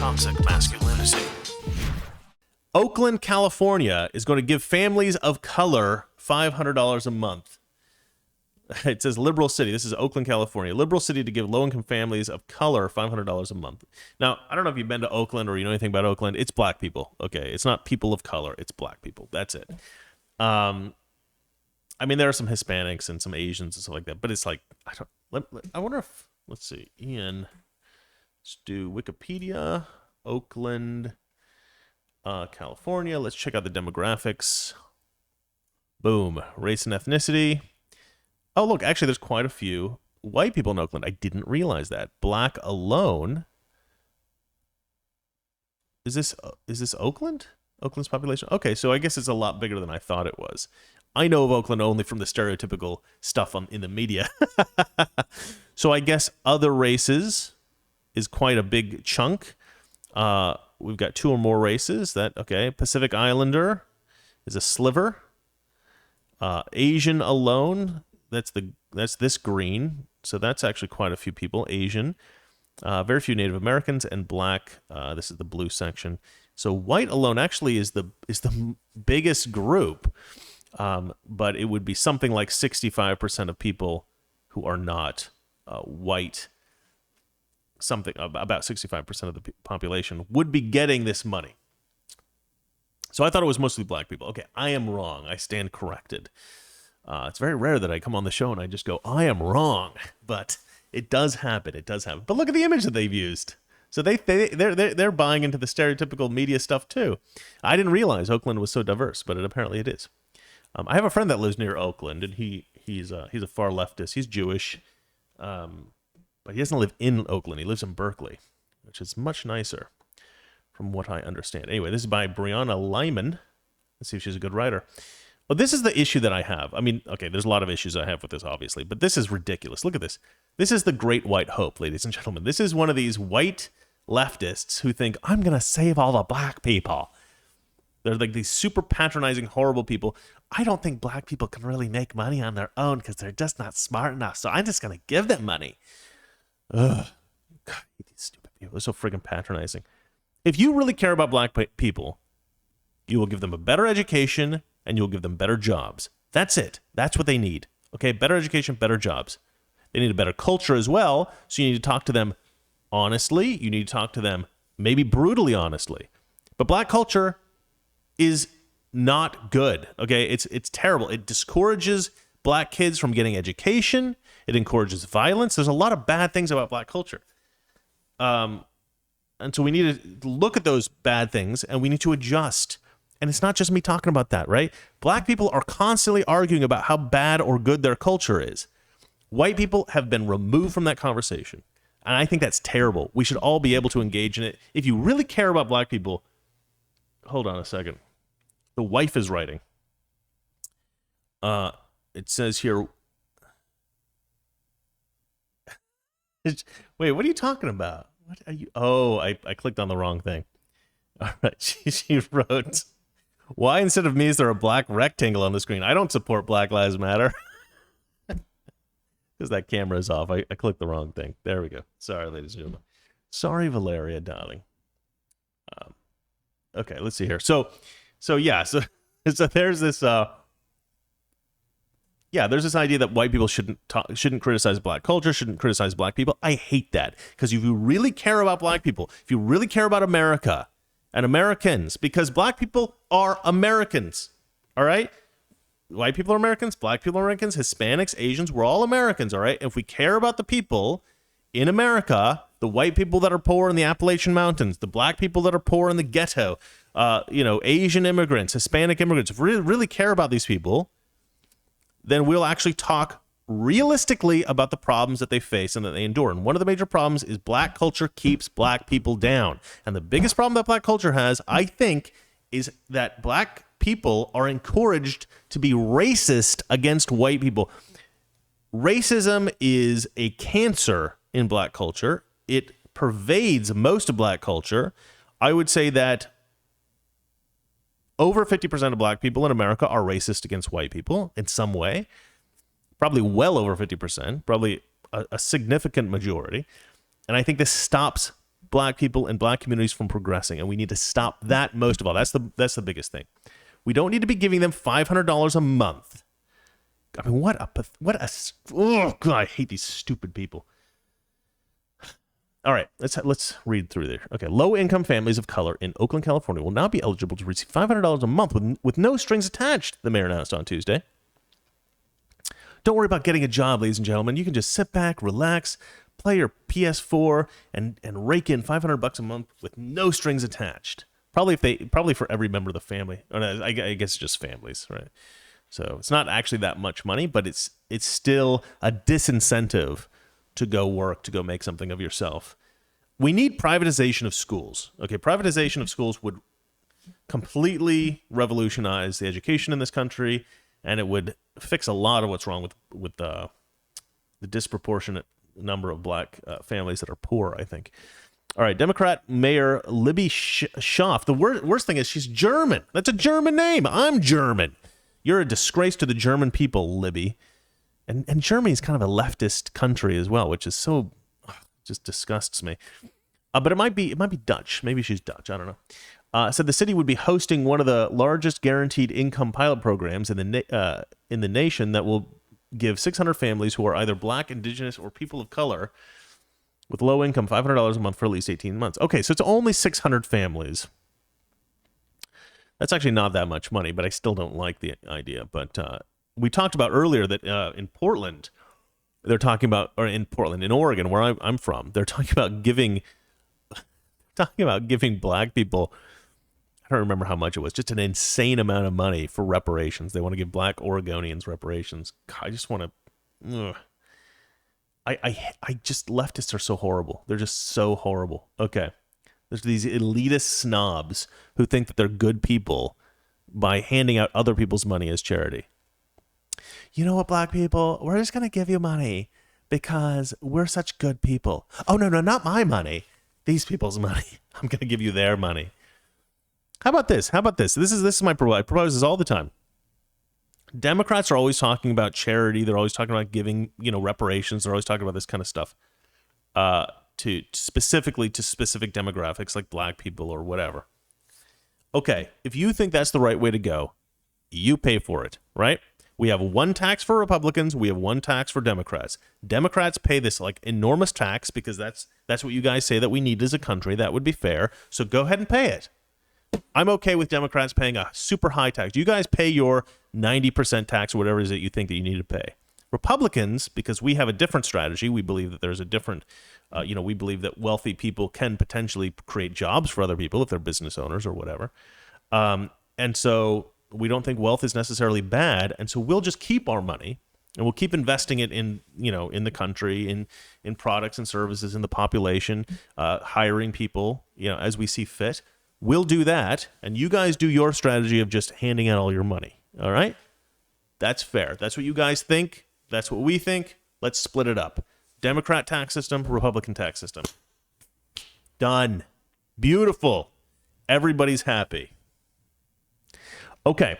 toxic masculinity. Oakland, California is going to give families of color $500 a month. It says liberal city. This is Oakland, California. Liberal city to give low-income families of color $500 a month. Now, I don't know if you've been to Oakland or you know anything about Oakland. It's black people, okay? It's not people of color. It's black people. That's it. I mean, there are some Hispanics and some Asians and stuff like that, but it's like, I wonder if, let's see, Ian, let's do Wikipedia, Oakland, California. Let's check out the demographics. Boom. Race and ethnicity. Oh, look, actually, there's quite a few white people in Oakland. I didn't realize that. Black alone. Is this Oakland? Oakland's population? Okay, so I guess it's a lot bigger than I thought it was. I know of Oakland only from the stereotypical stuff in the media. So I guess other races is quite a big chunk. We've got two or more races. Okay. Pacific Islander is a sliver. Asian alone, that's this green. So that's actually quite a few people. Asian. Very few Native Americans and black. This is the blue section. So white alone actually is the biggest group. But it would be something like 65% of people who are not white. Something about 65% of the population would be getting this money. So I thought it was mostly black people. Okay, I am wrong. I stand corrected. It's very rare that I come on the show and I just go, I am wrong. But it does happen. It does happen. But look at the image that they've used. So they're buying into the stereotypical media stuff too. I didn't realize Oakland was so diverse, but apparently it is. I have a friend that lives near Oakland, and he's a far leftist. He's Jewish. But he doesn't live in Oakland. He lives in Berkeley, which is much nicer from what I understand. Anyway, this is by Brianna Lyman. Let's see if she's a good writer. Well, this is the issue that I have. I mean, okay, there's a lot of issues I have with this, obviously, but this is ridiculous. Look at this. This is the great white hope, ladies and gentlemen. This is one of these white leftists who think, I'm going to save all the black people. They're like these super patronizing, horrible people. I don't think black people can really make money on their own because they're just not smart enough, so I'm just going to give them money. Ugh. God, these stupid people are so friggin' patronizing. If you really care about black people, you will give them a better education and you'll give them better jobs. That's it. That's what they need. Okay, better education, better jobs. They need a better culture as well, so you need to talk to them honestly. You need to talk to them maybe brutally honestly. But black culture is not good. Okay, it's terrible. It discourages black kids from getting education. It encourages violence. There's a lot of bad things about black culture. And so we need to look at those bad things and we need to adjust. And it's not just me talking about that, right? Black people are constantly arguing about how bad or good their culture is. White people have been removed from that conversation. And I think that's terrible. We should all be able to engage in it. If you really care about black people, hold on a second. The wife is writing. It says here, wait, what are you talking about? What are you? Oh, I clicked on the wrong thing. All right, she wrote, why instead of me is there a black rectangle on the screen? I don't support Black Lives Matter. Because that camera is off. I clicked the wrong thing. There we go. Sorry, ladies and gentlemen. Sorry, Valeria, darling. Okay, let's see here. So there's this there's this idea that white people shouldn't criticize black culture, shouldn't criticize black people. I hate that, because if you really care about black people, if you really care about America and Americans, because black people are Americans, all right? White people are Americans, black people are Americans, Hispanics, Asians, we're all Americans, all right? If we care about the people in America, the white people that are poor in the Appalachian Mountains, the black people that are poor in the ghetto, Asian immigrants, Hispanic immigrants, if we really care about these people, then we'll actually talk realistically about the problems that they face and that they endure. And one of the major problems is black culture keeps black people down. And the biggest problem that black culture has, I think, is that black people are encouraged to be racist against white people. Racism is a cancer in black culture. It pervades most of black culture. I would say that over 50% of black people in America are racist against white people in some way. Probably well over 50%, probably a significant majority. And I think this stops black people and black communities from progressing, and we need to stop that most of all. That's the biggest thing. We don't need to be giving them $500 a month. I mean, oh God, I hate these stupid people. All right, let's read through there. Okay, low-income families of color in Oakland, California will now be eligible to receive $500 a month with no strings attached, the mayor announced on Tuesday. Don't worry about getting a job, ladies and gentlemen. You can just sit back, relax, play your PS4, and rake in $500 a month with no strings attached. Probably for every member of the family. Or I guess just families, right? So it's not actually that much money, but it's still a disincentive to go work, to go make something of yourself. We need privatization of schools. Okay, privatization of schools would completely revolutionize the education in this country, and it would fix a lot of what's wrong with the disproportionate number of black families that are poor, I think. All right, Democrat Mayor Libby Schaaf. The worst thing is she's German. That's a German name. I'm German. You're a disgrace to the German people, Libby. And Germany's kind of a leftist country as well, which is so just disgusts me. But it might be Dutch. Maybe she's Dutch. I don't know. Said the city would be hosting one of the largest guaranteed income pilot programs in the nation that will give 600 families who are either black, indigenous, or people of color with low income $500 a month for at least 18 months. Okay, so it's only 600 families. That's actually not that much money, but I still don't like the idea. But we talked about earlier that in Portland, they're talking about, or in Portland, in Oregon, where I'm from, they're talking about giving black people, I don't remember how much it was, just an insane amount of money for reparations. They want to give black Oregonians reparations. God, I just want to, I just, leftists are so horrible. They're just so horrible. Okay. There's these elitist snobs who think that they're good people by handing out other people's money as charity. You know what, black people? We're just going to give you money because we're such good people. Oh, no, not my money. These people's money. I'm going to give you their money. How about this? This is my proposal. I propose this all the time. Democrats are always talking about charity. They're always talking about giving, reparations. They're always talking about this kind of stuff specifically to specific demographics like black people or whatever. Okay, if you think that's the right way to go, you pay for it, right? We have one tax for Republicans. We have one tax for Democrats. Democrats pay this like enormous tax because that's what you guys say that we need as a country. That would be fair. So go ahead and pay it. I'm okay with Democrats paying a super high tax. You guys pay your 90% tax or whatever it is that you think that you need to pay. Republicans, because we have a different strategy, we believe that there's a different, we believe that wealthy people can potentially create jobs for other people if they're business owners or whatever. And so we don't think wealth is necessarily bad. And so we'll just keep our money and we'll keep investing it in, in the country, in products and services, in the population, hiring people, as we see fit. We'll do that, and you guys do your strategy of just handing out all your money, all right? That's fair. That's what you guys think. That's what we think. Let's split it up. Democrat tax system, Republican tax system. Done. Beautiful. Everybody's happy. Okay.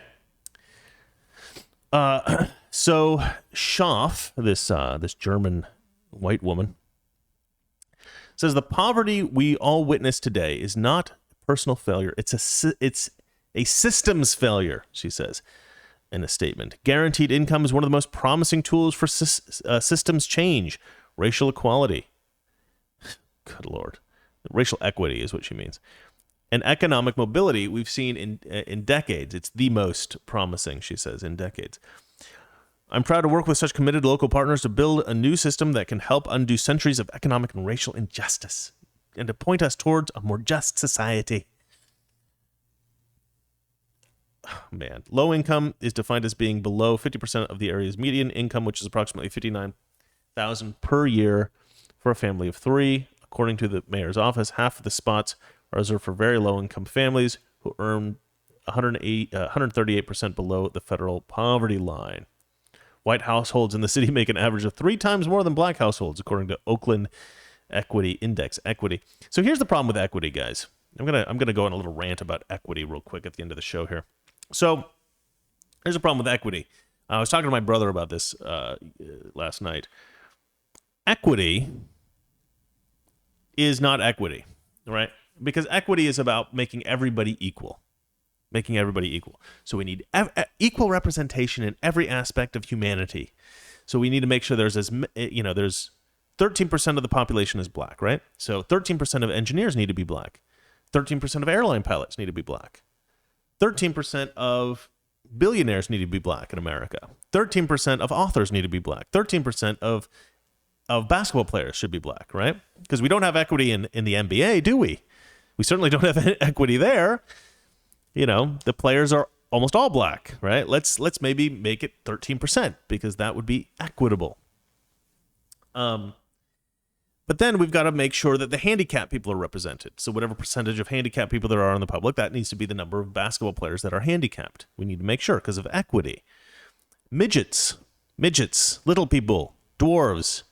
So Schaaf, this German white woman, says the poverty we all witness today is not personal failure. It's a systems failure, she says in a statement. Guaranteed income is one of the most promising tools for systems change. Racial equality. Good Lord. Racial equity is what she means. And economic mobility we've seen in decades. It's the most promising, she says, in decades. I'm proud to work with such committed local partners to build a new system that can help undo centuries of economic and racial injustice and to point us towards a more just society. Oh, man. Low income is defined as being below 50% of the area's median income, which is approximately $59,000 per year for a family of three. According to the mayor's office, half of the spots are reserved for very low-income families who earn 138% below the federal poverty line. White households in the city make an average of 3 times more than black households, according to Oakland Equity Index. Equity. So here's the problem with equity, guys. I'm gonna go on a little rant about equity real quick at the end of the show here. So here's the problem with equity. I was talking to my brother about this last night. Equity is not equity. right? Because equity is about making everybody equal. Making everybody equal. So we need equal representation in every aspect of humanity. So we need to make sure there's there's 13% of the population is black, right? So 13% of engineers need to be black. 13% of airline pilots need to be black. 13% of billionaires need to be black in America. 13% of authors need to be black. 13% of basketball players should be black, right? Because we don't have equity in the NBA, do we? We certainly don't have equity there. The players are almost all black, right? Let's maybe make it 13% because that would be equitable. But then we've got to make sure that the handicapped people are represented. So whatever percentage of handicapped people there are in the public, that needs to be the number of basketball players that are handicapped. We need to make sure because of equity. Midgets, little people, dwarves.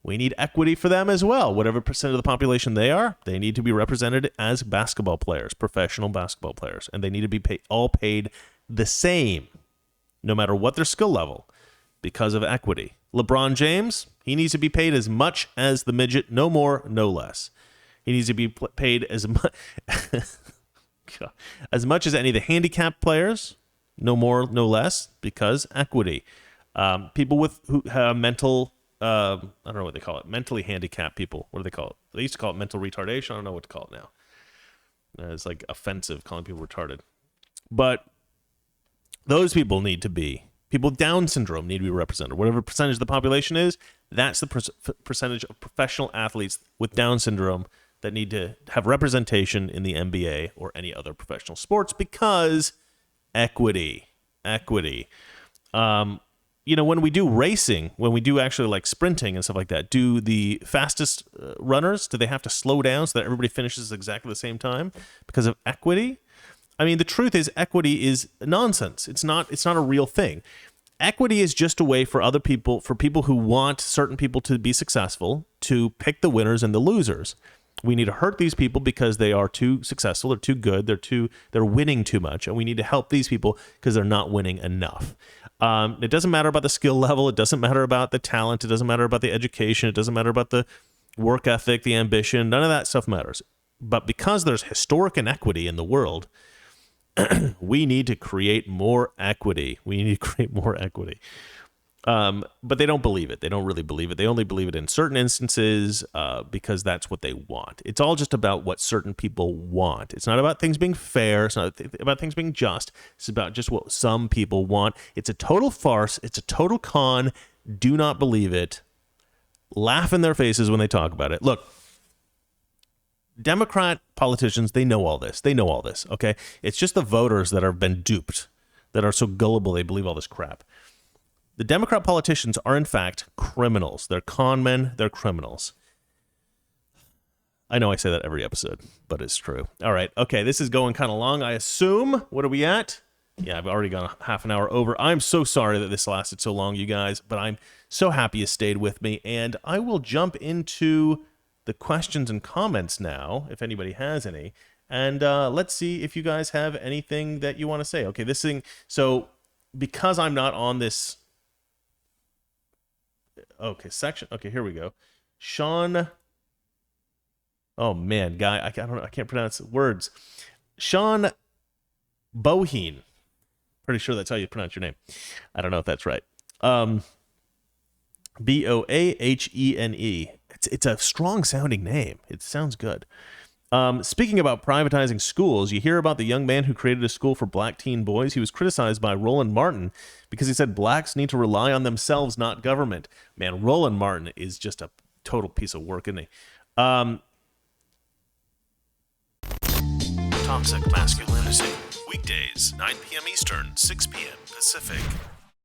We need equity for them as well. Whatever percent of the population they are, they need to be represented as basketball players, professional basketball players. And they need to be all paid the same, no matter what their skill level, because of equity. LeBron James, he needs to be paid as much as the midget, no more, no less. He needs to be paid as much as any of the handicapped players, no more, no less, because equity. People who have mental, I don't know what they call it, mentally handicapped people. What do they call it? They used to call it mental retardation. I don't know what to call it now. It's like offensive calling people retarded. But those people need to be. People with Down syndrome need to be represented. Whatever percentage of the population is, that's the percentage of professional athletes with Down syndrome that need to have representation in the NBA or any other professional sports because equity. When we do racing, when we do actually like sprinting and stuff like that, do the fastest runners, do they have to slow down so that everybody finishes exactly the same time because of equity? I mean, the truth is equity is nonsense. It's not a real thing. Equity is just a way for people who want certain people to be successful, to pick the winners and the losers. We need to hurt these people because they are too successful, they're too good, they're winning too much, and we need to help these people because they're not winning enough. It doesn't matter about the skill level, it doesn't matter about the talent, it doesn't matter about the education, it doesn't matter about the work ethic, the ambition, none of that stuff matters. But because there's historic inequity in the world, we need to create more equity. But they don't believe it. They don't really believe it. They only believe it in certain instances because that's what they want. It's all just about what certain people want. It's not about things being fair. It's not about things being just. It's about just what some people want. It's a total farce. It's a total con. Do not believe it. Laugh in their faces when they talk about it. Look, Democrat politicians, they know all this. Okay? It's just the voters that have been duped, that are so gullible they believe all this crap. The Democrat politicians are, in fact, criminals. They're con men. They're criminals. I know I say that every episode, but it's true. All right. Okay, this is going kind of long, I assume. What are we at? Yeah, I've already gone half an hour over. I'm so sorry that this lasted so long, you guys, but I'm so happy you stayed with me, and I will jump into the questions and comments now, if anybody has any, and let's see if you guys have anything that you want to say. Okay, this thing, so because I'm not on this, section, here we go. Sean, oh man, guy, I don't know, I can't pronounce words. Sean Boheen, pretty sure that's how you pronounce your name. I don't know if that's right. Boahene. It's a strong sounding name. It sounds good. Speaking about privatizing schools, you hear about the young man who created a school for black teen boys. He was criticized by Roland Martin because he said blacks need to rely on themselves, not government. Man, Roland Martin is just a total piece of work, isn't he? Toxic Masculinity. Weekdays, 9 p.m. Eastern, 6 p.m. Pacific.